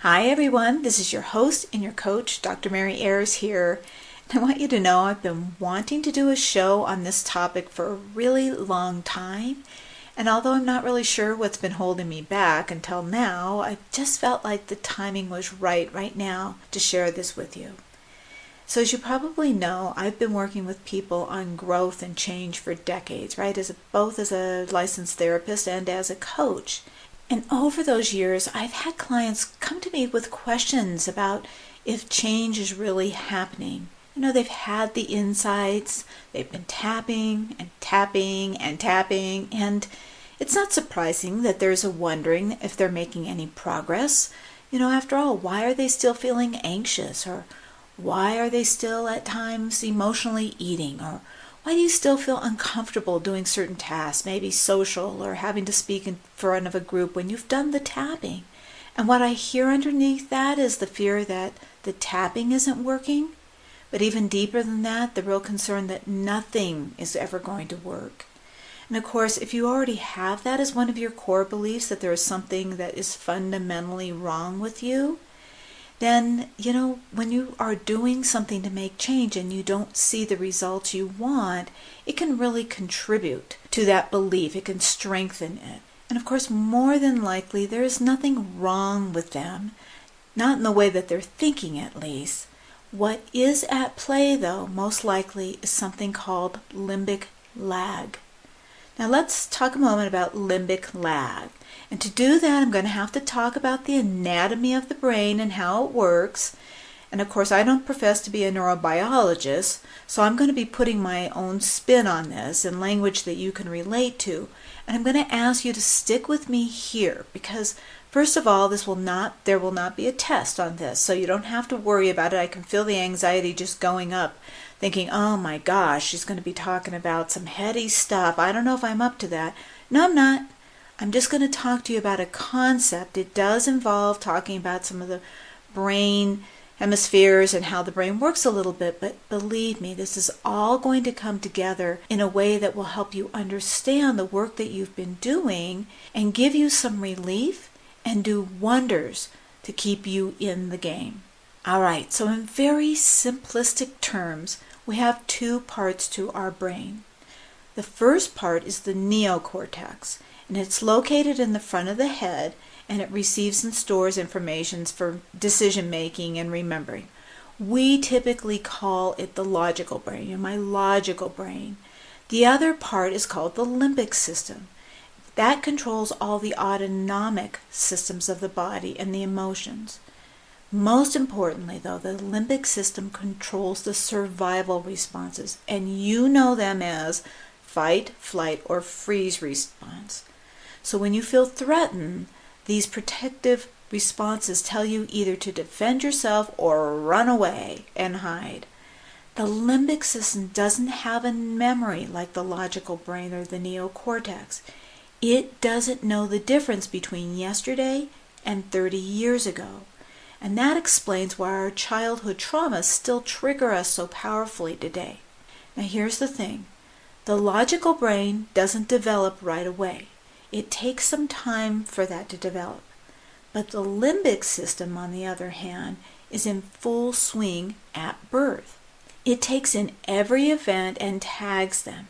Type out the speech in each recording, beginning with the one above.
Hi everyone, this is your host and your coach, Dr. Mary Ayers here. And I want you to know I've been wanting to do a show on this topic for a really long time. And although I'm not really sure what's been holding me back until now, I just felt like the timing was right now to share this with you. So as you probably know, I've been working with people on growth and change for decades, right? Both as a licensed therapist and as a coach. And over those years, I've had clients come to me with questions about if change is really happening. They've had the insights, they've been tapping and tapping and tapping, and it's not surprising that there's a wondering if they're making any progress. After all, why are they still feeling anxious? Or why are they still at times emotionally eating? Or why do you still feel uncomfortable doing certain tasks, maybe social or having to speak in front of a group when you've done the tapping? And what I hear underneath that is the fear that the tapping isn't working. But even deeper than that, the real concern that nothing is ever going to work. And of course, if you already have that as one of your core beliefs, that there is something that is fundamentally wrong with you, then, when you are doing something to make change and you don't see the results you want, it can really contribute to that belief. It can strengthen it. And of course, more than likely, there is nothing wrong with them, not in the way that they're thinking at least. What is at play, though, most likely is something called limbic lag. Now let's talk a moment about limbic lag. And to do that, I'm going to have to talk about the anatomy of the brain and how it works. And of course, I don't profess to be a neurobiologist, so I'm going to be putting my own spin on this in language that you can relate to. And I'm going to ask you to stick with me here because, first of all, there will not be a test on this, so you don't have to worry about it. I can feel the anxiety just going up, thinking, oh my gosh, she's going to be talking about some heady stuff. I don't know if I'm up to that. No, I'm not. I'm just going to talk to you about a concept. It does involve talking about some of the brain hemispheres and how the brain works a little bit, but believe me, this is all going to come together in a way that will help you understand the work that you've been doing and give you some relief and do wonders to keep you in the game. All right, so in very simplistic terms, we have two parts to our brain. The first part is the neocortex, and it's located in the front of the head, and it receives and stores information for decision making and remembering. We typically call it the logical brain, my logical brain. The other part is called the limbic system. That controls all the autonomic systems of the body and the emotions. Most importantly, though, the limbic system controls the survival responses, and you know them as fight, flight, or freeze response. So when you feel threatened, these protective responses tell you either to defend yourself or run away and hide. The limbic system doesn't have a memory like the logical brain or the neocortex. It doesn't know the difference between yesterday and 30 years ago. And that explains why our childhood traumas still trigger us so powerfully today. Now here's the thing. The logical brain doesn't develop right away. It takes some time for that to develop. But the limbic system, on the other hand, is in full swing at birth. It takes in every event and tags them,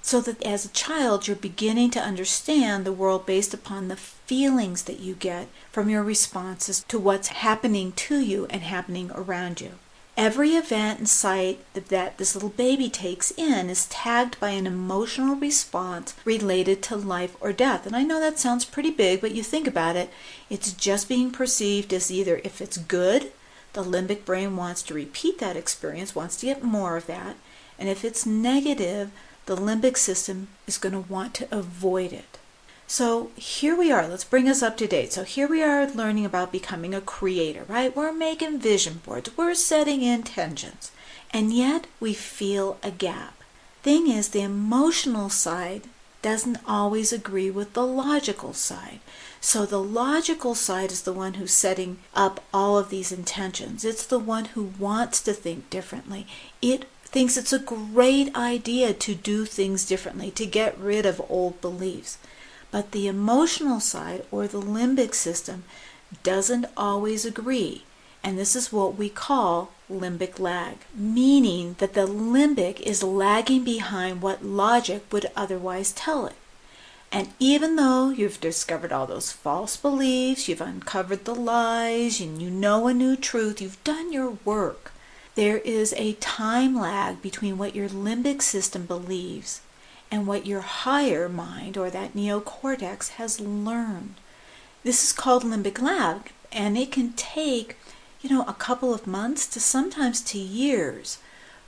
so that as a child you're beginning to understand the world based upon the feelings that you get from your responses to what's happening to you and happening around you. Every event and sight that this little baby takes in is tagged by an emotional response related to life or death. And I know that sounds pretty big, but you think about it, it's just being perceived as either, if it's good, the limbic brain wants to repeat that experience, wants to get more of that, and if it's negative, the limbic system is going to want to avoid it. So here we are. Let's bring us up to date. So here we are learning about becoming a creator, right? We're making vision boards. We're setting intentions. And yet we feel a gap. Thing is, the emotional side doesn't always agree with the logical side. So the logical side is the one who's setting up all of these intentions. It's the one who wants to think differently. It thinks it's a great idea to do things differently, to get rid of old beliefs. But the emotional side, or the limbic system, doesn't always agree. And this is what we call limbic lag, meaning that the limbic is lagging behind what logic would otherwise tell it. And even though you've discovered all those false beliefs, you've uncovered the lies, and you know a new truth, you've done your work, there is a time lag between what your limbic system believes and what your higher mind, or that neocortex, has learned. This is called limbic lag, and it can take, a couple of months to sometimes to years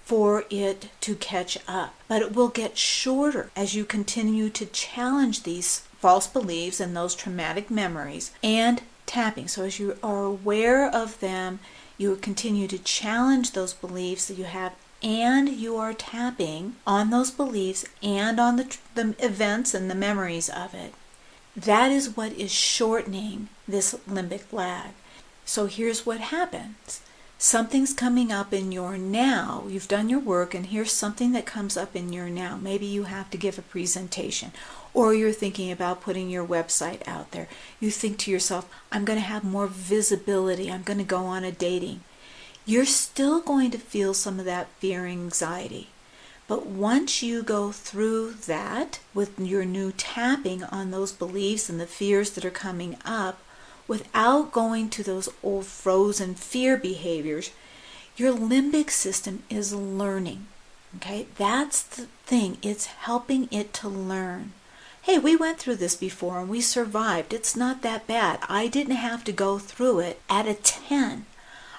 for it to catch up. But it will get shorter as you continue to challenge these false beliefs and those traumatic memories and tapping. So as you are aware of them, you continue to challenge those beliefs that you have, and you are tapping on those beliefs and on the events and the memories of it. That is what is shortening this limbic lag. So here's what happens. Something's coming up in your now. You've done your work, and here's something that comes up in your now. Maybe you have to give a presentation, or you're thinking about putting your website out there. You think to yourself, I'm going to have more visibility. I'm going to go on a dating. You're still going to feel some of that fear and anxiety. But once you go through that with your new tapping on those beliefs and the fears that are coming up, without going to those old frozen fear behaviors, your limbic system is learning. Okay, that's the thing. It's helping it to learn. Hey, we went through this before and we survived. It's not that bad. I didn't have to go through it at a 10.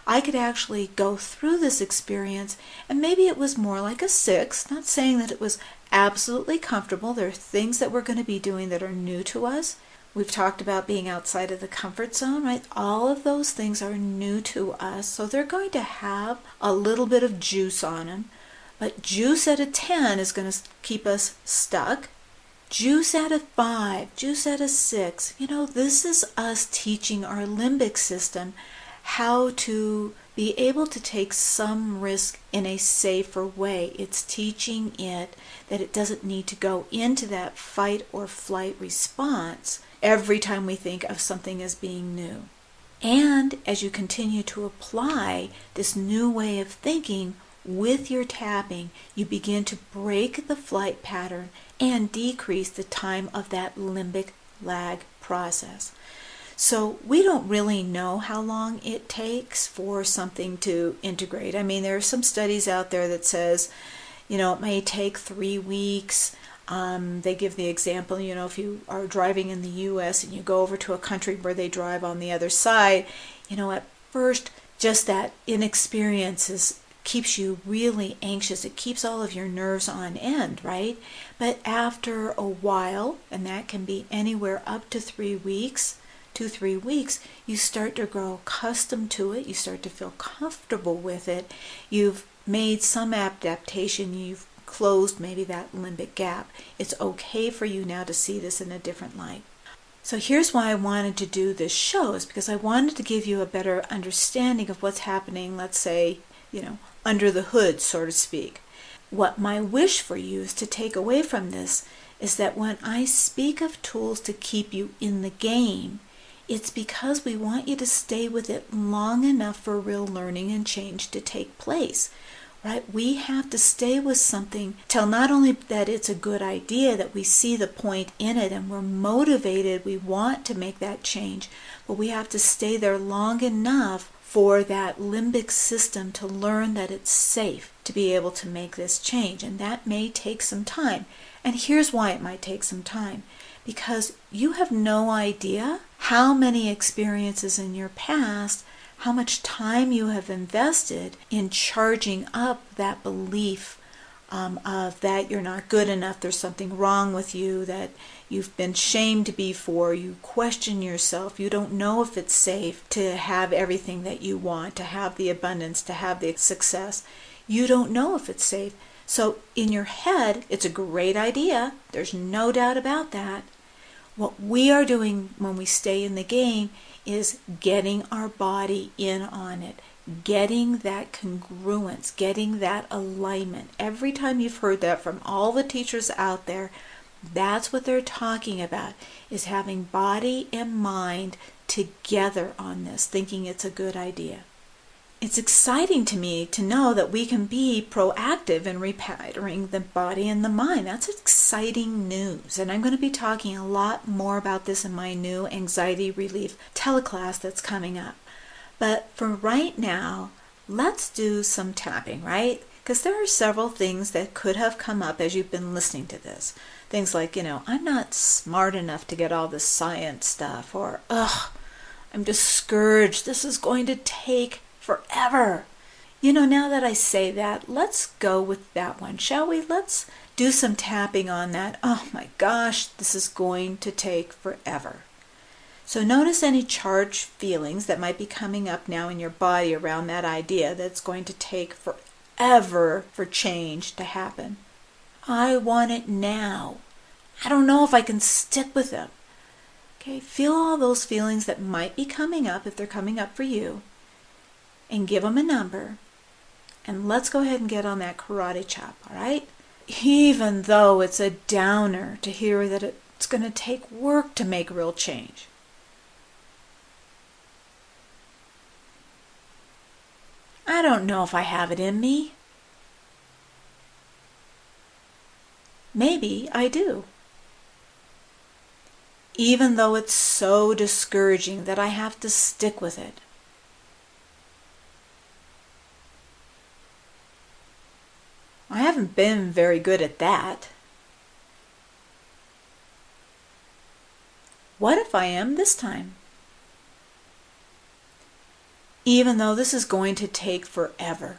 I could actually go through this experience, and maybe it was more like a 6. Not saying that it was absolutely comfortable. There are things that we're going to be doing that are new to us. We've talked about being outside of the comfort zone, right? All of those things are new to us, so they're going to have a little bit of juice on them. But juice at a 10 is going to keep us stuck. Juice at a 5, juice at a 6. This is us teaching our limbic system how to be able to take some risk in a safer way. It's teaching it that it doesn't need to go into that fight or flight response every time we think of something as being new. And as you continue to apply this new way of thinking with your tapping, you begin to break the flight pattern and decrease the time of that limbic lag process. So we don't really know how long it takes for something to integrate. I mean, there are some studies out there that says, it may take 3 weeks. They give the example, if you are driving in the U.S. and you go over to a country where they drive on the other side, at first, just that inexperience keeps you really anxious. It keeps all of your nerves on end, right? But after a while, and that can be anywhere up to 3 weeks, 2-3 weeks, you start to grow accustomed to it. You start to feel comfortable with it. You've made some adaptation. You've closed maybe that limbic gap. It's okay for you now to see this in a different light. So here's why I wanted to do this show, is because I wanted to give you a better understanding of what's happening, let's say, under the hood, so to speak. What my wish for you is to take away from this is that when I speak of tools to keep you in the game, it's because we want you to stay with it long enough for real learning and change to take place, right? We have to stay with something till not only that it's a good idea, that we see the point in it and we're motivated, we want to make that change, but we have to stay there long enough for that limbic system to learn that it's safe to be able to make this change. And that may take some time. And here's why it might take some time. Because you have no idea how many experiences in your past, how much time you have invested in charging up that belief of that you're not good enough, there's something wrong with you, that you've been shamed before, you question yourself, you don't know if it's safe to have everything that you want, to have the abundance, to have the success. You don't know if it's safe. So in your head, it's a great idea. There's no doubt about that. What we are doing when we stay in the game is getting our body in on it, getting that congruence, getting that alignment. Every time you've heard that from all the teachers out there, that's what they're talking about, is having body and mind together on this, thinking it's a good idea. It's exciting to me to know that we can be proactive in repairing the body and the mind. That's exciting news. And I'm going to be talking a lot more about this in my new anxiety relief teleclass that's coming up. But for right now, let's do some tapping, right? Because there are several things that could have come up as you've been listening to this. Things like, I'm not smart enough to get all the science stuff, or, I'm discouraged. This is going to take forever. Now that I say that, let's go with that one, shall we? Let's do some tapping on that. Oh my gosh, this is going to take forever. So notice any charged feelings that might be coming up now in your body around that idea that it's going to take forever for change to happen. I want it now. I don't know if I can stick with them. Okay, feel all those feelings that might be coming up, if they're coming up for you, and give them a number. And let's go ahead and get on that karate chop, all right? Even though it's a downer to hear that it's going to take work to make real change. I don't know if I have it in me. Maybe I do. Even though it's so discouraging that I have to stick with it. I haven't been very good at that. What if I am this time? Even though this is going to take forever.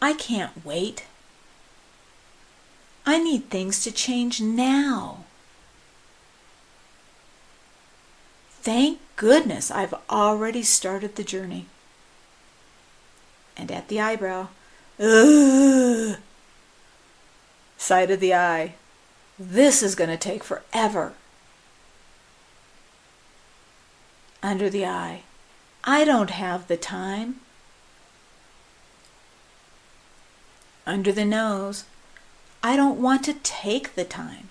I can't wait. I need things to change now. Thank goodness I've already started the journey. And at the eyebrow, ugh. Side of the eye, this is going to take forever. Under the eye, I don't have the time. Under the nose, I don't want to take the time.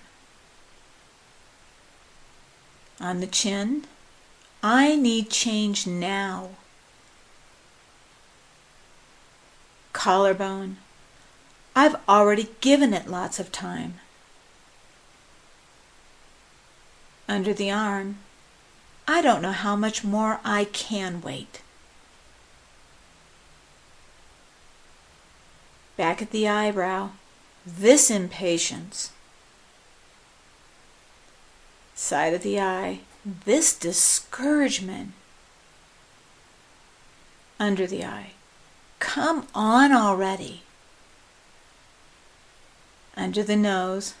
On the chin, I need change now. Collarbone, I've already given it lots of time. Under the arm, I don't know how much more I can wait. Back at the eyebrow, this impatience. Side of the eye, this discouragement. Under the eye, come on already. Under the nose,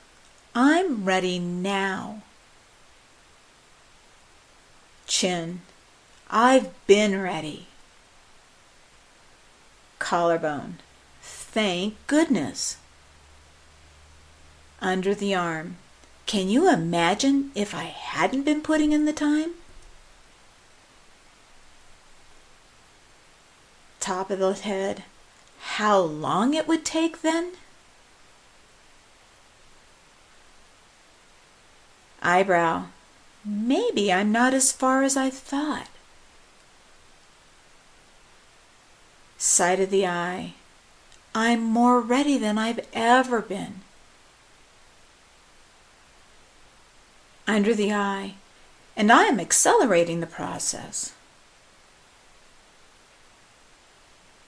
I'm ready now. Chin, I've been ready. Collarbone, thank goodness. Under the arm, can you imagine if I hadn't been putting in the time? Top of the head, how long it would take then? Eyebrow, maybe I'm not as far as I thought. Side of the eye, I'm more ready than I've ever been. Under the eye, and I am accelerating the process.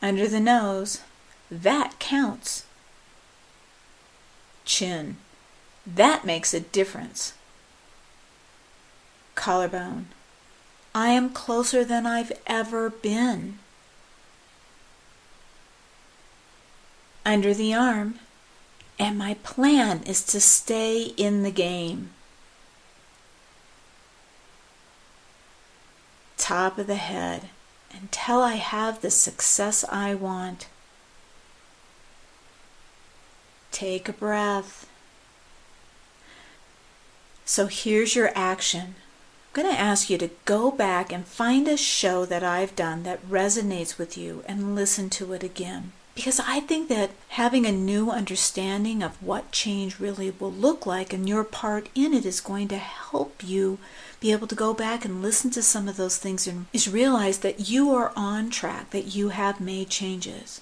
Under the nose, that counts. Chin, that makes a difference. Collarbone, I am closer than I've ever been. Under the arm, and my plan is to stay in the game. Top of the head, until I have the success I want. Take a breath. So here's your action. I'm going to ask you to go back and find a show that I've done that resonates with you and listen to it again. Because I think that having a new understanding of what change really will look like and your part in it is going to help you be able to go back and listen to some of those things and is realize that you are on track, that you have made changes.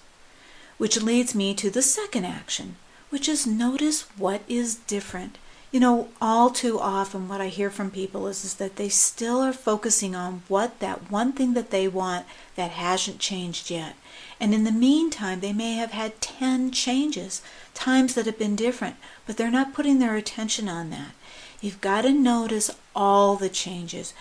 Which leads me to the second action, which is notice what is different. All too often what I hear from people is that they still are focusing on what that one thing that they want that hasn't changed yet. And in the meantime, they may have had 10 changes, times that have been different, but they're not putting their attention on that. You've got to notice all the changes.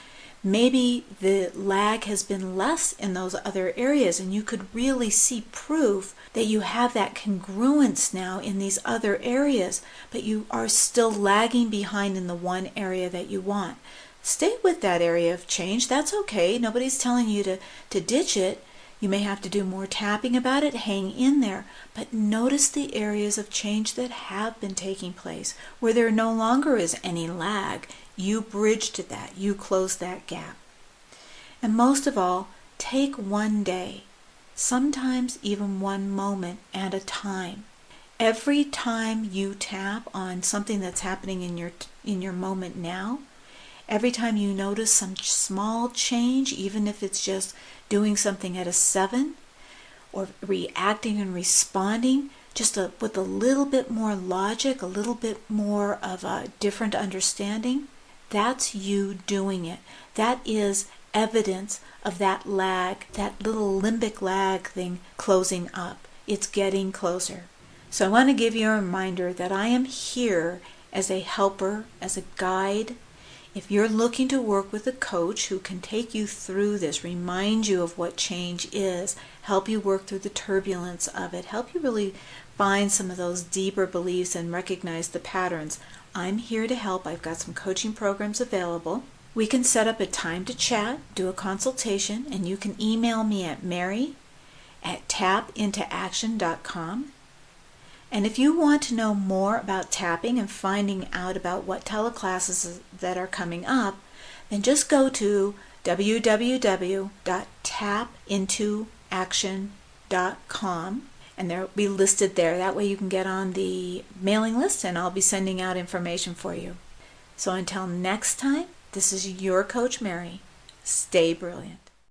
Maybe the lag has been less in those other areas, and you could really see proof that you have that congruence now in these other areas, but you are still lagging behind in the one area that you want. Stay with that area of change. That's okay. Nobody's telling you to ditch it. You may have to do more tapping about it, hang in there, but notice the areas of change that have been taking place, where there no longer is any lag. You bridged that. You closed that gap. And most of all, take one day, sometimes even one moment at a time. Every time you tap on something that's happening in your moment now, every time you notice some small change, even if it's just doing something at a 7, or reacting and responding, just with a little bit more logic, a little bit more of a different understanding, that's you doing it. That is evidence of that lag, that little limbic lag thing closing up. It's getting closer. So I want to give you a reminder that I am here as a helper, as a guide. If you're looking to work with a coach who can take you through this, remind you of what change is, help you work through the turbulence of it, help you really find some of those deeper beliefs and recognize the patterns, I'm here to help. I've got some coaching programs available. We can set up a time to chat, do a consultation, and you can email me at mary@tapintooaction.com. And if you want to know more about tapping and finding out about what teleclasses that are coming up, then just go to www.tapintooaction.com, and they'll be listed there. That way you can get on the mailing list, and I'll be sending out information for you. So until next time, this is your Coach Mary. Stay brilliant.